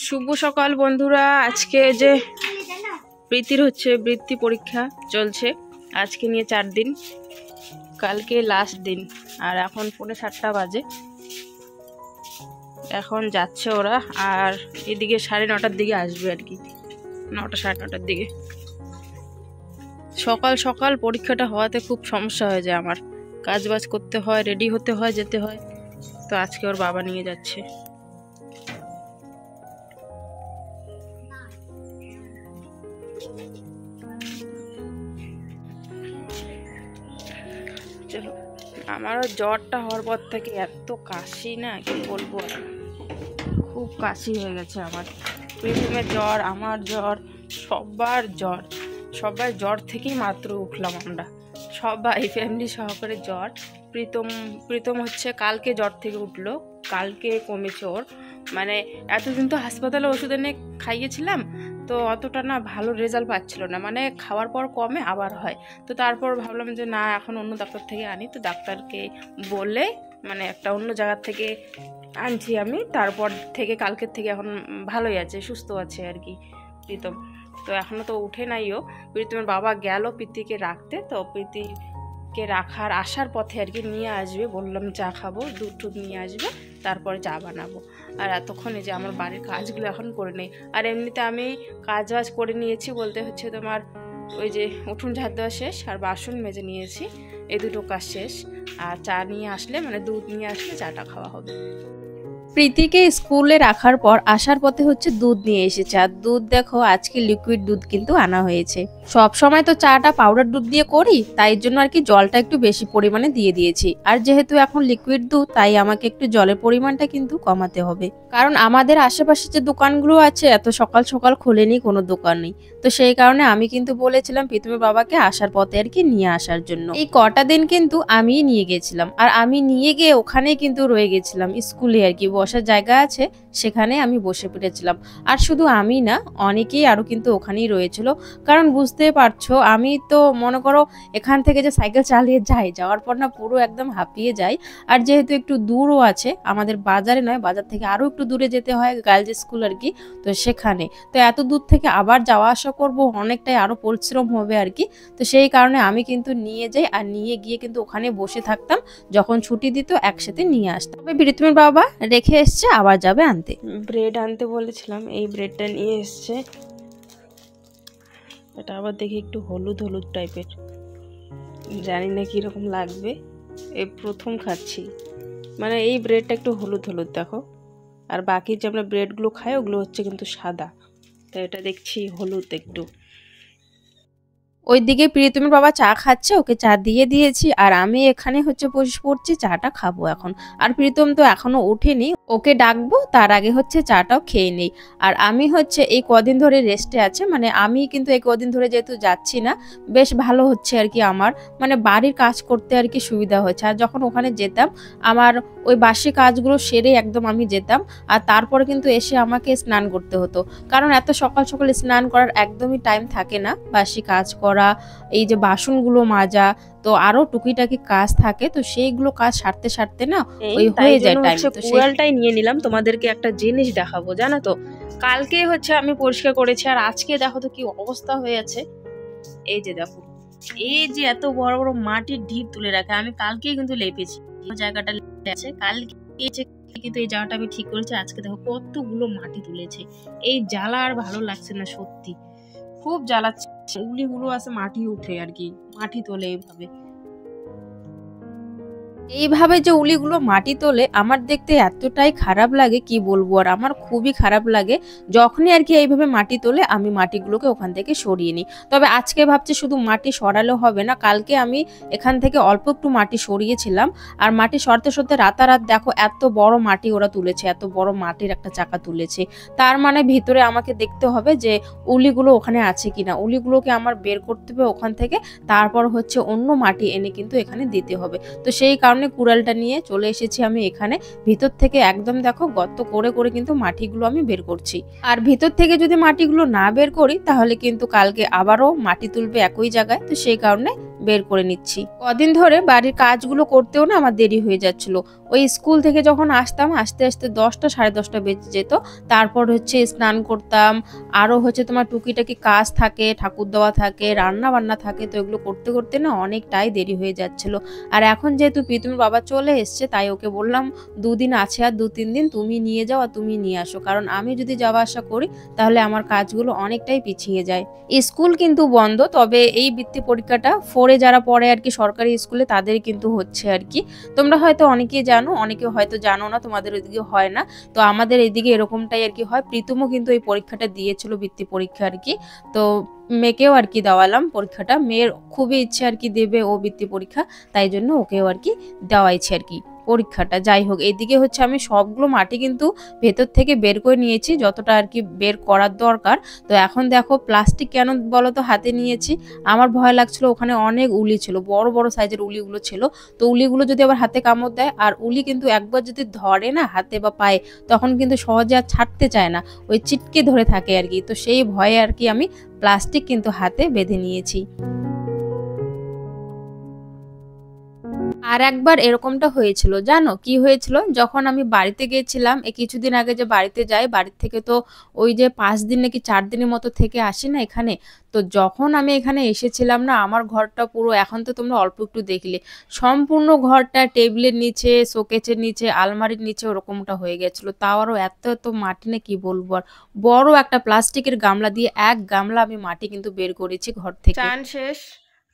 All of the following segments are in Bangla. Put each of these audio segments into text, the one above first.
শুভ সকাল বন্ধুরা। আজকে যে প্রীতির হচ্ছে বৃত্তি পরীক্ষা চলছে, আজকে নিয়ে 4 দিন, কালকে লাস্ট দিন। আর এখন 7:30 বাজে, এখন যাচ্ছে ওরা। আর এদিকে 9:30টার দিকে আসবে আর কি, 9টা 9:30টার দিকে। সকাল সকাল পরীক্ষাটা হওয়াতে খুব সমস্যা হয়ে যায় আমার, কাজ বাজ করতে হয়, রেডি হতে হয়, যেতে হয়। তো আজকে ওর বাবা নিয়ে যাচ্ছে। চলো, আমারও জ্বরটা হওয়ার পর থেকে এত কাশি না, কি বলবো, খুব কাশি হয়ে গেছে আমার। প্রীতমের জ্বর, আমার জ্বর, সবার জ্বর থেকেই মাত্র উঠলাম আমরা, সবাই ফ্যামিলি সহকারে জ্বর। প্রীতম হচ্ছে কালকে জ্বর থেকে উঠলো, কালকে কমেছে ওর। মানে এতদিন তো হাসপাতালে ওষুধ এনে খাইয়েছিলাম, তো অতটা না ভালো রেজাল্ট পাচ্ছিল না, মানে খাওয়ার পর কমে আবার হয়। তো তারপর ভাবলাম যে না, এখন অন্য ডাক্তার থেকে আনি। তো ডাক্তারকে বলে মানে একটা অন্য জায়গার থেকে আনছি আমি। তারপর থেকে কালকের থেকে এখন ভালোই আছে, সুস্থ আছে আর কি প্রীতম। তো এখনও তো উঠে নাইও। প্রীতমের বাবা গেল প্রীতিকে রাখতে, তো প্রীতিকে আসার পথে আর কি নিয়ে আসবে। বললাম চা খাবো, দুধ টুধ নিয়ে আসবে, তারপরে চা বানাবো। আর এতক্ষণে যে আমার বাড়ির কাজগুলো এখন করে নেই। আর এমনিতে আমি কাজ বাজ করে নিয়েছি, বলতে হচ্ছে তোমার ওই যে উঠোন ঝাড় দেওয়া শেষ, আর বাসন মেজে নিয়েছি, এই দুটো কাজ শেষ। আর চা নিয়ে আসলে, মানে দুধ নিয়ে আসলে চাটা খাওয়া হবে। প্রীতিকে স্কুলে রাখার পর আসার পথে হচ্ছে দুধ নিয়ে এসেছে। আর দুধ দেখো, আজকে লিকুইড দুধ কিন্তু আনা হয়েছে। সব সময় তো চাটা পাউডার দুধ দিয়ে করি, তাই জন্য আর কি জলটা একটু বেশি পরিমাণে দিয়ে দিয়েছি। আর যেহেতু এখন লিকুইড দুধ, তাই আমাকে একটু জলের পরিমাণটা কিন্তু কমাতে হবে, কারণ আমাদের আশেপাশে যে দোকানগুলো আছে এত সকাল সকাল খোলেনি কোনো দোকান নেই। তো সেই কারণে আমি কিন্তু বলেছিলাম প্রীতমের বাবাকে আসার পথে আর কি নিয়ে আসার জন্য। এই কটা দিন কিন্তু আমিই নিয়ে গেছিলাম, আর আমি নিয়ে গিয়ে ওখানেই কিন্তু রয়ে গেছিলাম। স্কুলে আর কি বসার জায়গা আছে, সেখানে আমি বসে পড়েছিলাম। আর শুধু আমি না, অনেকেই আরো কিন্তু ওখানেই রয়েছিল। কারণ বুঝতে পারছো, আমি তো মনে করো এখান থেকে যে সাইকেল চালিয়ে যাওয়ার পর না পুরো একদম হাঁপিয়ে যাই। আর যেহেতু একটু দূরও আছে, আমাদের বাজারে নয়, বাজার থেকে আরো একটু দূরে যেতে হয়, গার্লস স্কুল আর কি। তো সেখানে তো এত দূর থেকে আবার যাওয়া আসা করবো, অনেকটাই আরো পরিশ্রম হবে আর কি। তো সেই কারণে আমি কিন্তু নিয়ে যাই, আর নিয়ে গিয়ে কিন্তু ওখানে বসে থাকতাম, যখন ছুটি দিত একসাথে নিয়ে আসতাম। তবে প্রীতমের বাবা রেখে এসছে, আবার যাবে আনতে। ব্রেড আনতে বলেছিলাম, এই ব্রেডটা নিয়ে এসছে। এটা আবার দেখি একটু হলুদ হলুদ টাইপের, জানি না কিরকম লাগবে, এই প্রথম খাচ্ছি। মানে এই ব্রেডটা একটু হলুদ হলুদ দেখো, আর বাকি যে আমরা ব্রেডগুলো খাই ওগুলো হচ্ছে কিন্তু সাদা, তো এটা দেখছি হলুদ একটু। ওইদিকে প্রীতমের বাবা চা খাচ্ছে, ওকে চা দিয়ে দিয়েছি। আর আমি এখানে হচ্ছে বসে পড়ছি, চাটা খাবো এখন। আর প্রীতম তো এখনো ওঠেনি, ওকে ডাকবো, তার আগে হচ্ছে চাটাও খেয়ে নেই। আর আমি হচ্ছে এই কদিন ধরে রেস্টে আছে, মানে আমি কিন্তু এই কদিন ধরে যেহেতু যাচ্ছি না, বেশ ভালো হচ্ছে আর কি। আমার মানে বাড়ির কাজ করতে আর কি সুবিধা হচ্ছে। আর যখন ওখানে যেতাম, আমার ওই বাসি কাজগুলো সেরে একদম আমি যেতাম, আর তারপরে কিন্তু এসে আমাকে স্নান করতে হতো। কারণ এত সকাল সকাল স্নান করার একদমই টাইম থাকে না, বাসি কাজ করা, এই যে বাসনগুলো মাজা, তো আরো টুকিটাকি কাজ থাকে। তো সেইগুলো কাজ সারতে সারতে না ওই হয়ে যায় টাইম। তো কুড়ালটাই নিয়ে নিলাম, তোমাদেরকে একটা জিনিস দেখাবো, জানো তো কালকে হচ্ছে আমি পরিষ্কার করেছি, আর আজকে দেখো তো কি অবস্থা হয়ে আছে। এই যে দেখো, এই যে এত বড় বড় মাটির ঢিপ তুলে রাখে, আমি কালকেই কিন্তু লেপেছি জায়গাটা আছে, কালকে কিন্তু এই জায়গাটা আমি ঠিক করেছি। আজকে দেখো কতগুলো মাটি তুলেছে, এই জ্বালা আর ভালো লাগছে না, সত্যি খুব জ্বালাচ্ছে। উলিগুলো আছে, মাটি উঠে আর কি, মাটি তোলে এইভাবে যে উলিগুলো মাটি তোলে, আমার দেখতে এতটাই খারাপ লাগে কি বলবো। আর আমার খুবই খারাপ লাগে যখনই আর কি এইভাবে মাটি তোলে, আমি মাটিগুলোকে ওখান থেকে সরিয়ে নিই। তবে আজকে ভাবছি শুধু মাটি সরালেও হবে না, কালকে আমি এখান থেকে অল্প একটু মাটি সরিয়েছিলাম। আর মাটি সরতে সরতে রাতারাত দেখো এত বড় মাটি ওরা তুলেছে, এত বড় মাটির একটা চাকা তুলেছে। তার মানে ভিতরে আমাকে দেখতে হবে যে উলিগুলো ওখানে আছে কিনা, উলিগুলোকে আমার বের করতে হবে ওখান থেকে, তারপর হচ্ছে অন্য মাটি এনে কিন্তু এখানে দিতে হবে। তো সেই কারণে কুড়ালটা নিয়ে চলে এসেছি আমি এখানে। ভিতর থেকে একদম দেখো গর্ত করে করে কিন্তু মাটিগুলো আমি বের করছি। আর ভিতর থেকে যদি মাটিগুলো না বের করি, তাহলে কিন্তু কালকে আবারও মাটি তুলবে একই জায়গায়। তো সেই কারণে বের করে নিচ্ছি। কদিন ধরে বাড়ির কাজগুলো করতেও না আমার দেরি হয়ে যাচ্ছিল। ওই স্কুল থেকে যখন আসতাম আস্তে আস্তে 10টা 10:30 বেজে যেত। তারপর হচ্ছে স্নান করতাম, আরও হচ্ছে তোমার টুকিটাকি কাজ থাকে, ঠাকুর দেওয়া থাকে, রান্না বান্না থাকে, তো এগুলো করতে করতে না অনেকটাই দেরি হয়ে যাচ্ছিল। আর এখন যেহেতু প্রীতমের বাবা চলে এসছে তাই ওকে বললাম 2 দিন আছে আর 2-3 দিন তুমি নিয়ে যাও আর তুমি নিয়ে আসো, কারণ আমি যদি যাওয়া আসা করি তাহলে আমার কাজগুলো অনেকটাই পিছিয়ে যায়। স্কুল কিন্তু বন্ধ, তবে এই বৃত্তি পরীক্ষাটা 4-এ যারা পড়ে আর কি সরকারি স্কুলে তাদের কিন্তু হচ্ছে আর কি। তোমরা হয়তো অনেকেই জানো, অনেকে হয়তো জানো না, তোমাদের ওইদিকে হয় না। তো আমাদের এইদিকে এরকমটাই আর কি হয়। প্রীতমও কিন্তু এই পরীক্ষাটা দিয়েছিল, বৃত্তি পরীক্ষা আর কি। তো মেয়েকেও আর কি দেওয়ালাম পরীক্ষাটা। মেয়ের খুবই ইচ্ছে আর কি দেবে ও বৃত্তি পরীক্ষা, তাই জন্য ওকেও আর কি দেওয়াইছে আর কি পরীক্ষাটা। যাই হোক, এইদিকে হচ্ছে আমি সবগুলো মাটি কিন্তু ভেতর থেকে বের করে নিয়েছি, যতটা আর কি বের করার দরকার। তো এখন দেখো প্লাস্টিক কেন বলো তো হাতে নিয়েছি, আমার ভয় লাগছিল ওখানে অনেক উলি ছিল, বড় বড় সাইজের উলিগুলো ছিল। তো উলিগুলো যদি আবার হাতে কামড় দেয়, আর উলি কিন্তু একবার যদি ধরে না হাতে বা পায়ে, তখন কিন্তু সহজে আর ছাড়তে চায় না, ওই চিটকে ধরে থাকে আর কি। তো সেই ভয়ে আর কি আমি প্লাস্টিক কিন্তু হাতে বেঁধে নিয়েছি। আর একবার এরকমটা হয়েছিল, জানো কি হয়েছিল, যখন আমি বাড়িতে গিয়েছিলাম এই কিছুদিন আগে, যে বাড়িতে যাই, বাড়ির থেকে তো ওই যে 5 দিন নাকি 4 দিনের মতো থেকে আসি না এখানে। তো যখন আমি এখানে এসেছিলাম না, আমার ঘরটা পুরো, এখন তো তোমরা অল্প একটু দেখলে, সম্পূর্ণ ঘরটা টেবিলের নিচে, শোকেসের নিচে, আলমারির নিচে ওরকমটা হয়ে গেছিলো। তাও আরও এত এত মাটি, না কি বলবো আর। বড় একটা প্লাস্টিকের গামলা দিয়ে 1 গামলা আমি মাটি কিন্তু বের করেছি ঘর থেকে। চান শেষ,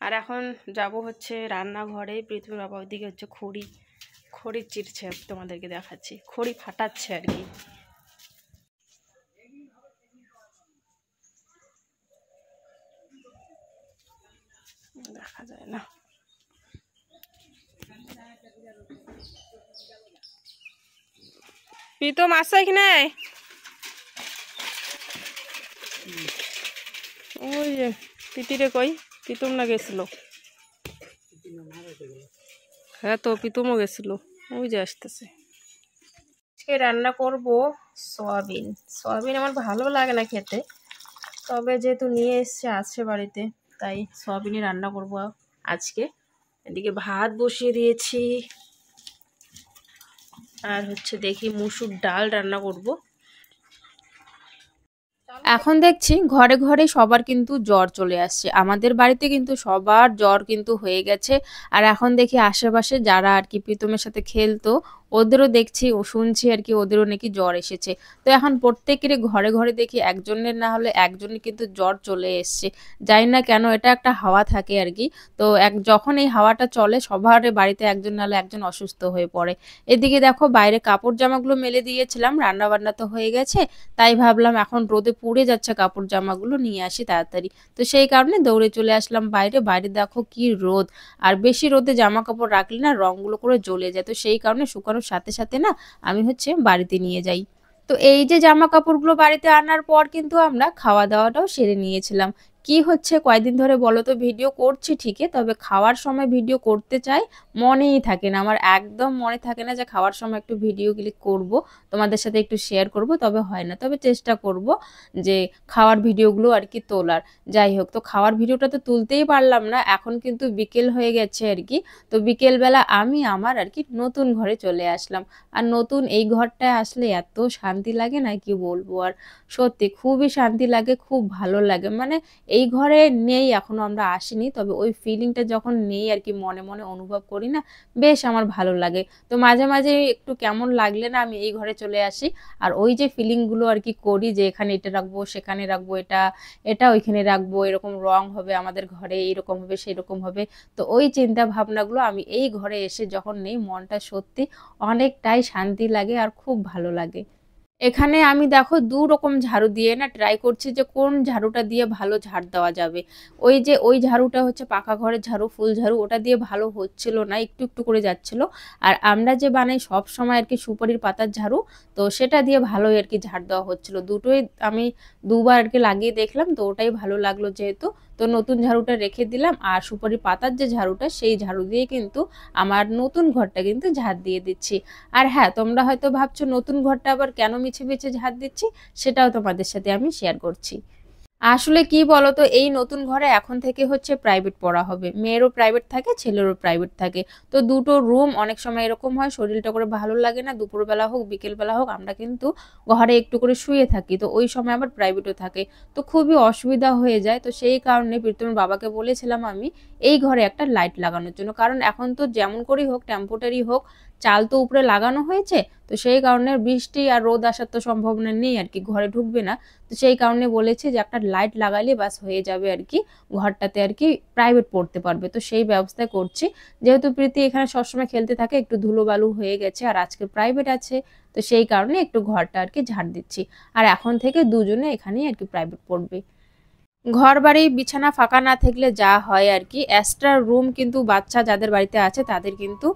আর এখন যাব হচ্ছে রান্নাঘরে। পৃথিবীর বাবা ওইদিকে হচ্ছে খড়ি চিরছে, তোমাদেরকে দেখাচ্ছি, খড়ি ফাটাচ্ছে আর কি। দেখা যায় না। প্রীতম আসছে এখানে, ওই যে তিতিরে কই, প্রীতম না গেছিল? হ্যাঁ তো প্রীতমও গেছিল, ওই যে আসতেছে। আজকে রান্না করব সয়াবিন। সয়াবিন আমার ভালো লাগে না খেতে, তবে যেহেতু নিয়ে এসছে আছে বাড়িতে, তাই সয়াবিনই রান্না করব আজকে। এদিকে ভাত বসিয়ে দিয়েছি, আর হচ্ছে দেখি মুসুর ডাল রান্না করব। এখন দেখছি ঘরে ঘরে সবার কিন্তু জ্বর চলে আসছে, আমাদের বাড়িতে কিন্তু সবার জ্বর কিন্তু হয়ে গেছে। আর এখন দেখি আশেপাশে যারা আর কি প্রীতমের সাথে খেলতো, ওদেরও দেখছি ও শুনছি আর কি ওদেরও নাকি জ্বর এসেছে। তো এখন প্রত্যেকেরই ঘরে ঘরে দেখি একজনের না হলে একজনের কিন্তু জ্বর চলে এসছে। জানি না কেন, এটা একটা হাওয়া থাকে আর কি। তো যখন এই হাওয়াটা চলে সবার বাড়িতে একজন নাহলে একজন অসুস্থ হয়ে পড়ে। এদিকে দেখো বাইরে কাপড় জামাগুলো মেলে দিয়েছিলাম, রান্না বান্না তো হয়ে গেছে, তাই ভাবলাম এখন রোদে পুড়ে যাচ্ছে কাপড় জামাগুলো, নিয়ে আসি তাড়াতাড়ি। তো সেই কারণে দৌড়ে চলে আসলাম বাইরে। বাইরে দেখো কি রোদ, আর বেশি রোদে জামা কাপড় রাখলে না রঙগুলো করে জ্বলে যায়। তো সেই কারণে শুকানোর সাথে সাথে না আমি হচ্ছে বাড়িতে নিয়ে যাই। তো এই যে জামা কাপড়গুলো বাড়িতে আনার পর কিন্তু আমরা খাওয়া দাওয়াটাও সেরে নিয়েছিলাম। কি হচ্ছে কয়দিন ধরে বলো তো, ভিডিও করছি ঠিকই, তবে খাওয়ার সময় ভিডিও করতে চাই, মনেই থাকে না আমার, একদম মনে থাকে না যে খাওয়ার সময় একটু ভিডিও ক্লিক করব, তোমাদের সাথে একটু শেয়ার করব, তবে হয় না। তবে চেষ্টা করব যে খাওয়ার ভিডিওগুলো আর কি তোলার। যাই হোক, তো খাওয়ার ভিডিওটা তো তুলতেই পারলাম না, এখন কিন্তু বিকেল হয়ে গেছে আর কি। তো বিকেলবেলা আমি আমার আর কি নতুন ঘরে চলে আসলাম। আর নতুন এই ঘরটায় আসলে এত শান্তি লাগে না কি বলবো আর, সত্যি খুবই শান্তি লাগে, খুব ভালো লাগে। মানে এই ঘরে নেই, এখনো আমরা আসিনি, তবে ওই ফিলিংটা যখন নেই আর কি মনে মনে অনুভব করি না, বেশ আমার ভালো লাগে। তো মাঝে মাঝে একটু কেমন লাগলে না আমি এই ঘরে চলে আসি, আর ওই যে ফিলিংগুলো আর কি করি যে এখানে এটা রাখবো, সেখানে রাখবো, এটা এটা ওইখানে রাখবো, এরকম রং হবে আমাদের ঘরে, এইরকম হবে সেরকম হবে। তো ওই চিন্তা ভাবনাগুলো আমি এই ঘরে এসে যখন নেই, মনটা সত্যি অনেকটাই শান্তি লাগে আর খুব ভালো লাগে। এখানে আমি দেখো 2 রকম ঝাড়ু দিয়ে না ট্রাই করছি যে কোন ঝাড়ুটা দিয়ে ভালো ঝাড় দেওয়া যাবে। ওই যে ওই ঝাড়ুটা হচ্ছে পাকা ঘরের ঝাড়ু, ফুল ঝাড়ু, ওটা দিয়ে ভালো হচ্ছিল না, একটু একটু করে যাচ্ছিল। আর আমরা যে বানাই সব সময় আর কি সুপারির পাতার ঝাড়ু, তো সেটা দিয়ে ভালোই আর কি ঝাড় দেওয়া হচ্ছিল। দুটোই আমি 2বার আর কি লাগিয়ে দেখলাম, তো ওটাই ভালো লাগলো যেহেতু। তো নতুন ঝাড়ুটা রেখে দিলাম, আর সুপারি পাতার যে ঝাড়ুটা, সেই ঝাড়ু দিয়ে কিন্তু আমার নতুন ঘরটা কিন্তু ঝাড় দিয়ে দিচ্ছি। আর হ্যাঁ, তোমরা হয়তো ভাবছো নতুন ঘরটা আবার কেন মিছে মিছে ঝাড় দিচ্ছি, সেটাও তোমাদের সাথে আমি শেয়ার করছি। আসলে কি বলতো, এই নতুন ঘরে এখন থেকে হচ্ছে প্রাইভেট পড়া হবে, মেয়েরও প্রাইভেট থাকে ছেলেরও প্রাইভেট থাকে। তো দুটো রুম অনেক সময় এরকম হয় শরীরটা করে ভালো লাগে না, দুপুরবেলা হোক বিকেলবেলা হোক আমরা কিন্তু ঘরে একটু করে শুয়ে থাকি, তো ওই সময় আবার প্রাইভেটও থাকে, তো খুবই অসুবিধা হয়ে যায়। তো সেই কারণে প্রীতমের বাবাকে বলেছিলাম আমি এই ঘরে একটা লাইট লাগানোর জন্য, কারণ এখন তো যেমন করেই হোক টেম্পোরারি হোক চাল তো উপরে লাগানো হয়েছে, তো সেই কারণে বৃষ্টি আর রোদ আসার তো সম্ভাবনা নেই আর কি, ঘরে ঢুকবে না। তো সেই কারণে বলেছে যে একটা লাইট লাগালে বাস হয়ে যাবে আর কি, ঘরটাতে আর কি প্রাইভেট পড়তে পারবে। তো সেই ব্যবস্থা করছি, যেহেতু প্রীতি এখানে সবসময় খেলতে থাকে, একটু ধুলোবালু হয়ে গেছে আর আজকে প্রাইভেট আছে, তো সেই কারণে একটু ঘরটা আর কি ঝাড় দিচ্ছি। আর এখন থেকে দুজনে এখানেই আর কি প্রাইভেট পড়বে। ঘর বাড়ি বিছানা ফাঁকা না থাকলে যা হয় আর কি, এক্সট্রা রুম কিন্তু বাচ্চা যাদের বাড়িতে আছে তাদের কিন্তু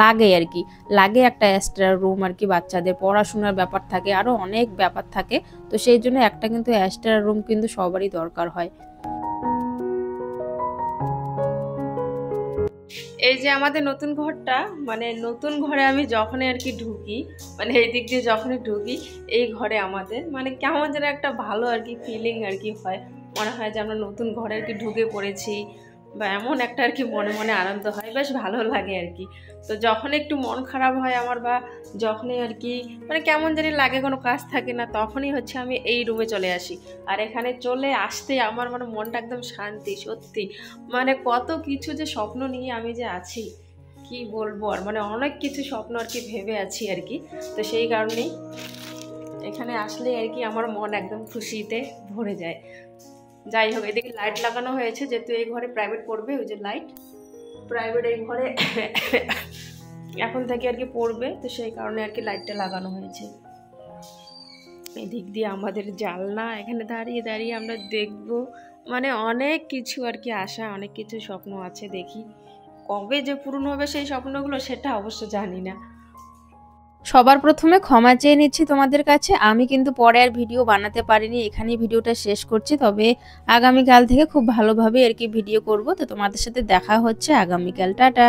লাগে আর কি, লাগে একটা এক্সট্রা রুম আর কি, বাচ্চাদের পড়াশোনার ব্যাপার থাকে, আরো অনেক ব্যাপার থাকে, তো সেই জন্য একটা কিন্তু এক্সট্রা রুম কিন্তু সবারই দরকার হয়। এই যে আমাদের নতুন ঘরটা, মানে নতুন ঘরে আমি যখনই আর কি ঢুকি, মানে এই দিক দিয়ে যখনই ঢুকি এই ঘরে আমাদের মানে কেমন যেন একটা ভালো আর কি ফিলিং আর কি হয়, মনে হয় যে আমরা নতুন ঘরে আর কি ঢুকে পড়েছি, বা এমন একটা আর কি মনে মনে আনন্দ হয়, বেশ ভালো লাগে আর কি। তো যখন একটু মন খারাপ হয় আমার, বা যখনই আর কি মানে কেমন জানি লাগে, কোনো কাজ থাকে না, তখনই হচ্ছে আমি এই রুমে চলে আসি। আর এখানে চলে আসতে আমার মানে মনটা একদম শান্তি, সত্যি মানে কত কিছু যে স্বপ্ন নিয়ে আমি যে আছি কি বলবো, আর মানে অনেক কিছু স্বপ্ন আর কি ভেবে আছি আর কি। তো সেই কারণেই এখানে আসলে আর কি আমার মন একদম খুশিতে ভরে যায়। যাই হোক, এদিকে লাইট লাগানো হয়েছে, যেহেতু এই ঘরে প্রাইভেট পড়বে, ওই যে লাইট প্রাইভেট এই ঘরে এখন থেকে আর কি পড়বে, তো সেই কারণে আর কি লাইটটা লাগানো হয়েছে। এদিক দিয়ে আমাদের জানলা, এখানে দাঁড়িয়ে দাঁড়িয়ে আমরা দেখব, মানে অনেক কিছু আর কি আশা, অনেক কিছু স্বপ্ন আছে, দেখি কবে যে পূরণ হবে সেই স্বপ্নগুলো সেটা অবশ্য জানি না। সবার প্রথমে ক্ষমা চেয়ে নিচ্ছি তোমাদের কাছে, আমি কিন্তু পরে আর ভিডিও বানাতে পারিনি, এখানেই ভিডিওটা শেষ করছি। তবে আগামীকাল থেকে খুব ভালোভাবে আর কি ভিডিও করব, তো তোমাদের সাথে দেখা হচ্ছে আগামীকাল। টাটা।